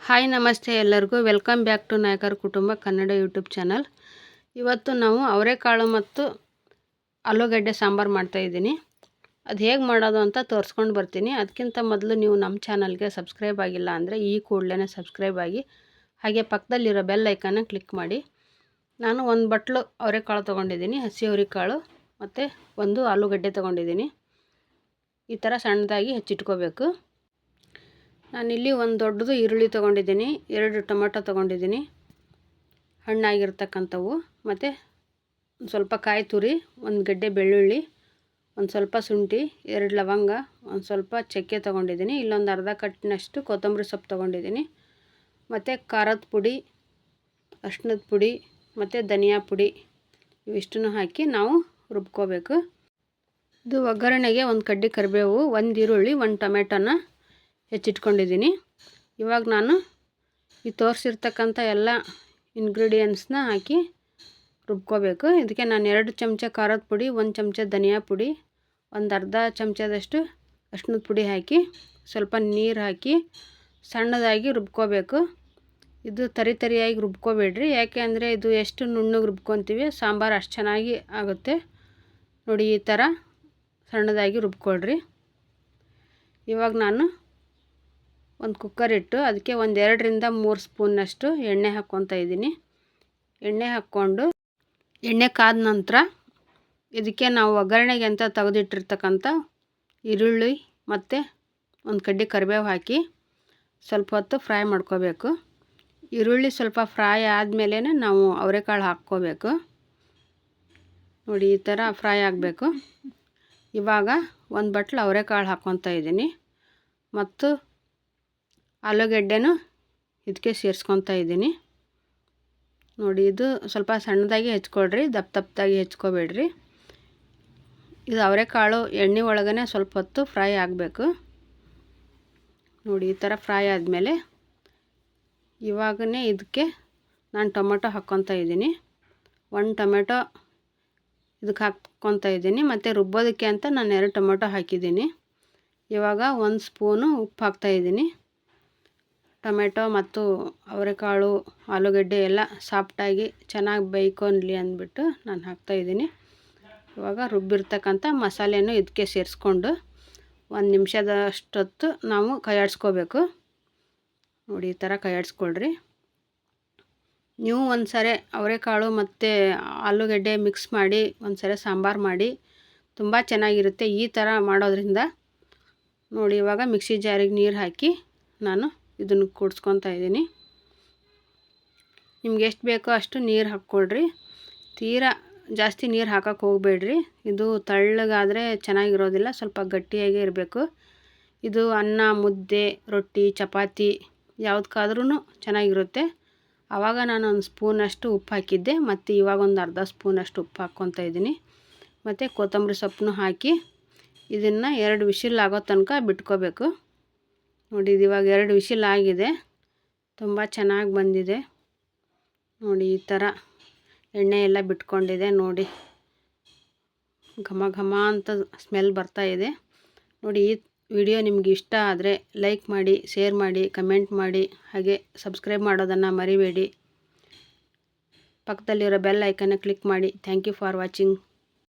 Hi ನಮಸ್ತೆ ಎಲ್ಲರಿಗೂ welcome back to ನಾಯಕರ ಕುಟುಂಬ ಕನ್ನಡ ಯೂಟ್ಯೂಬ್ ಚಾನಲ್. ಇವತ್ತು ನಾವು ಅವರೆಕಾಳು ಮತ್ತು ಆಲೂಗಡ್ಡೆ ಸಾಂಬಾರು ಮಾಡ್ತಾಯಿದ್ದೀನಿ. ಅದು ಹೇಗೆ ಮಾಡೋದು ಅಂತ ತೋರಿಸ್ಕೊಂಡು ಬರ್ತೀನಿ. ಅದಕ್ಕಿಂತ ಮೊದಲು ನೀವು ನಮ್ಮ ಚಾನಲ್ಗೆ ಸಬ್ಸ್ಕ್ರೈಬ್ ಆಗಿಲ್ಲ ಅಂದರೆ ಈ ಕೂಡಲೇ ಸಬ್ಸ್ಕ್ರೈಬ್ ಆಗಿ, ಹಾಗೆ ಪಕ್ಕದಲ್ಲಿರೋ ಬೆಲ್ ಐಕನ್ನ ಕ್ಲಿಕ್ ಮಾಡಿ. ನಾನು ಒಂದು ಬಟ್ಲು ಅವರೆಕಾಳು ತೊಗೊಂಡಿದ್ದೀನಿ, ಹಸಿ ಅವರೆಕಾಳು, ಮತ್ತು ಒಂದು ಆಲೂಗಡ್ಡೆ ತೊಗೊಂಡಿದ್ದೀನಿ. ಈ ಥರ ಸಣ್ಣದಾಗಿ ಹೆಚ್ಚಿಟ್ಕೋಬೇಕು. ನಾನಿಲ್ಲಿ ಒಂದು ದೊಡ್ಡದು ಈರುಳ್ಳಿ ತೊಗೊಂಡಿದ್ದೀನಿ, 2 ಟೊಮೆಟೊ ತೊಗೊಂಡಿದ್ದೀನಿ ಹಣ್ಣಾಗಿರ್ತಕ್ಕಂಥವು, ಮತ್ತು ಒಂದು ಸ್ವಲ್ಪ ಕಾಯಿ ತುರಿ, ಒಂದು ಗಡ್ಡೆ ಬೆಳ್ಳುಳ್ಳಿ, ಒಂದು ಸ್ವಲ್ಪ ಶುಂಠಿ, 2 ಲವಂಗ, ಒಂದು ಸ್ವಲ್ಪ ಚಕ್ಕೆ ತೊಗೊಂಡಿದ್ದೀನಿ. ಇಲ್ಲೊಂದು ಅರ್ಧ ಕಟ್ಟಿನಷ್ಟು ಕೊತ್ತಂಬರಿ ಸೊಪ್ಪು ತೊಗೊಂಡಿದ್ದೀನಿ, ಮತ್ತು ಖಾರದ ಪುಡಿ, ಅರಿಶಿಣದ ಪುಡಿ ಮತ್ತು ಧನಿಯಾ ಪುಡಿ ಇವಿಷ್ಟನ್ನು ಹಾಕಿ ನಾವು ರುಬ್ಕೋಬೇಕು. ಇದು ಒಗ್ಗರಣೆಗೆ ಒಂದು ಕಡ್ಡಿ ಕರಿಬೇವು, ಒಂದು ಈರುಳ್ಳಿ, ಒಂದು ಟೊಮೆಟೊನ ಹೆಚ್ಚಿಟ್ಕೊಂಡಿದ್ದೀನಿ. ಇವಾಗ ನಾನು ಈ ತೋರಿಸಿರ್ತಕ್ಕಂಥ ಎಲ್ಲ ಇಂಗ್ರೀಡಿಯೆಂಟ್ಸ್ನ ಹಾಕಿ ರುಬ್ಕೋಬೇಕು. ಇದಕ್ಕೆ ನಾನು 2 ಚಮಚ ಖಾರದ ಪುಡಿ, 1 ಚಮಚ ಧನಿಯಾ ಪುಡಿ, ಒಂದು ಅರ್ಧ ಚಮಚದಷ್ಟು ಅರಿಶಿಣದ ಪುಡಿ ಹಾಕಿ ಸ್ವಲ್ಪ ನೀರು ಹಾಕಿ ಸಣ್ಣದಾಗಿ ರುಬ್ಕೋಬೇಕು. ಇದು ತರಿಯಾಗಿ ರುಬ್ಕೋಬೇಡ್ರಿ, ಯಾಕೆ ಅಂದರೆ ಇದು ಎಷ್ಟು ನುಣ್ಣಗೆ ರುಬ್ಕೊತೀವಿ ಸಾಂಬಾರು ಅಷ್ಟು ಚೆನ್ನಾಗಿ ಆಗುತ್ತೆ. ನೋಡಿ, ಈ ಥರ ಸಣ್ಣದಾಗಿ ರುಬ್ಕೊಳ್ರಿ. ಇವಾಗ ನಾನು ಒಂದು ಕುಕ್ಕರ್ ಇಟ್ಟು ಅದಕ್ಕೆ ಒಂದು 2 ರಿಂದ 3 ಸ್ಪೂನ್ನಷ್ಟು ಎಣ್ಣೆ ಹಾಕ್ಕೊತಾ ಇದ್ದೀನಿ. ಎಣ್ಣೆ ಹಾಕ್ಕೊಂಡು ಎಣ್ಣೆ ಕಾದ ನಂತರ ಇದಕ್ಕೆ ನಾವು ಒಗ್ಗರಣೆಗೆ ಅಂತ ತೆಗೆದಿಟ್ಟಿರ್ತಕ್ಕಂಥ ಈರುಳ್ಳಿ ಮತ್ತು ಒಂದು ಕಡ್ಡಿ ಕರಿಬೇವು ಹಾಕಿ ಸ್ವಲ್ಪ ಹೊತ್ತು ಫ್ರೈ ಮಾಡ್ಕೋಬೇಕು. ಈರುಳ್ಳಿ ಸ್ವಲ್ಪ ಫ್ರೈ ಆದಮೇಲೆ ನಾವು ಅವರೆಕಾಳು ಹಾಕ್ಕೋಬೇಕು. ನೋಡಿ, ಈ ಥರ ಫ್ರೈ ಆಗಬೇಕು. ಇವಾಗ ಒಂದು ಬಟ್ಲು ಅವರೆಕಾಳು ಹಾಕ್ಕೊತಾ ಇದ್ದೀನಿ ಮತ್ತು ಆಲೂಗಡ್ಡೆನೂ ಇದಕ್ಕೆ ಸೇರಿಸ್ಕೊತಾ ಇದ್ದೀನಿ. ನೋಡಿ, ಇದು ಸ್ವಲ್ಪ ಸಣ್ಣದಾಗಿ ಹೆಚ್ಕೊಳ್ರಿ, ದಪ್ಪದಾಗಿ ಹೆಚ್ಕೋಬೇಡ್ರಿ. ಇದು ಅವರೆಕಾಳು ಎಣ್ಣೆ ಒಳಗೇ ಸ್ವಲ್ಪ ಹೊತ್ತು ಫ್ರೈ ಆಗಬೇಕು. ನೋಡಿ, ಈ ಥರ ಫ್ರೈ ಆದಮೇಲೆ ಇವಾಗನೇ ಇದಕ್ಕೆ ನಾನು ಟೊಮೆಟೊ ಹಾಕ್ಕೊತಾ ಇದ್ದೀನಿ. 1 ಟೊಮೆಟೊ ಇದಕ್ಕೆ ಹಾಕ್ಕೊತಾ ಇದ್ದೀನಿ, ಮತ್ತು ರುಬ್ಬೋದಕ್ಕೆ ಅಂತ ನಾನು 2 ಟೊಮೆಟೊ ಹಾಕಿದ್ದೀನಿ. ಇವಾಗ 1 ಸ್ಪೂನು ಉಪ್ಪು ಹಾಕ್ತಾಯಿದ್ದೀನಿ. ಟೊಮೆಟೊ ಮತ್ತು ಅವರೆಕಾಳು ಆಲೂಗಡ್ಡೆ ಎಲ್ಲ ಸಾಫ್ಟಾಗಿ ಚೆನ್ನಾಗಿ ಬೇಯ್ಕೊಳ್ಲಿ ಅಂದ್ಬಿಟ್ಟು ನಾನು ಹಾಕ್ತಾಯಿದ್ದೀನಿ. ಇವಾಗ ರುಬ್ಬಿರ್ತಕ್ಕಂಥ ಮಸಾಲೆನೂ ಇದಕ್ಕೆ ಸೇರಿಸ್ಕೊಂಡು 1 ನಿಮಿಷದಷ್ಟೊತ್ತು ನಾವು ಕೈಯಾಡಿಸ್ಕೋಬೇಕು. ನೋಡಿ, ಈ ಥರ ಕೈಯಾಡಿಸ್ಕೊಳ್ರಿ. ನೀವು ಒಂದು ಸರಿ ಅವರೆಕಾಳು ಮತ್ತು ಆಲೂಗಡ್ಡೆ ಮಿಕ್ಸ್ ಮಾಡಿ ಒಂದು ಸರಿ ಸಾಂಬಾರು ಮಾಡಿ, ತುಂಬ ಚೆನ್ನಾಗಿರುತ್ತೆ ಈ ಥರ ಮಾಡೋದ್ರಿಂದ. ನೋಡಿ, ಇವಾಗ ಮಿಕ್ಸಿ ಜಾರಿಗೆ ನೀರು ಹಾಕಿ ನಾನು ಇದನ್ನು ಕೂಡಿಸ್ಕೊತಾ ಇದ್ದೀನಿ. ನಿಮ್ಗೆ ಎಷ್ಟು ಬೇಕೋ ಅಷ್ಟು ನೀರು ಹಾಕ್ಕೊಳ್ರಿ, ತೀರಾ ಜಾಸ್ತಿ ನೀರು ಹಾಕಕ್ಕೆ ಹೋಗಬೇಡ್ರಿ. ಇದು ತೆಳ್ಳಗಾದರೆ ಚೆನ್ನಾಗಿರೋದಿಲ್ಲ, ಸ್ವಲ್ಪ ಗಟ್ಟಿಯಾಗೇ ಇರಬೇಕು. ಇದು ಅನ್ನ, ಮುದ್ದೆ, ರೊಟ್ಟಿ, ಚಪಾತಿ ಯಾವುದಕ್ಕಾದ್ರೂ ಚೆನ್ನಾಗಿರುತ್ತೆ. ಆವಾಗ ನಾನು ಒಂದು ಸ್ಪೂನಷ್ಟು ಉಪ್ಪು ಹಾಕಿದ್ದೆ, ಮತ್ತು ಇವಾಗ ಒಂದು ಅರ್ಧ ಸ್ಪೂನಷ್ಟು ಉಪ್ಪು ಹಾಕ್ಕೊತಾ ಇದ್ದೀನಿ. ಮತ್ತು ಕೊತ್ತಂಬರಿ ಸೊಪ್ಪನ್ನು ಹಾಕಿ ಇದನ್ನು 2 ವಿಷಿಲ್ ಆಗೋ ತನಕ ಬಿಟ್ಕೋಬೇಕು. ನೋಡಿ, ಇದು ಇವಾಗ 2 ವಿಷಿಲ್ ಆಗಿದೆ, ತುಂಬ ಚೆನ್ನಾಗಿ ಬಂದಿದೆ. ನೋಡಿ, ಈ ಥರ ಎಣ್ಣೆ ಎಲ್ಲ ಬಿಟ್ಕೊಂಡಿದೆ. ನೋಡಿ, ಘಮ ಘಮ ಅಂತ ಸ್ಮೆಲ್ ಬರ್ತಾ ಇದೆ. ನೋಡಿ, ಈ ವಿಡಿಯೋ ನಿಮ್ಗೆ ಇಷ್ಟ ಆದರೆ ಲೈಕ್ ಮಾಡಿ, ಶೇರ್ ಮಾಡಿ, ಕಮೆಂಟ್ ಮಾಡಿ, ಹಾಗೆ ಸಬ್ಸ್ಕ್ರೈಬ್ ಮಾಡೋದನ್ನು ಮರಿಬೇಡಿ. ಪಕ್ಕದಲ್ಲಿರೋ ಬೆಲ್ ಐಕನ್ನ ಕ್ಲಿಕ್ ಮಾಡಿ. Thank you for watching.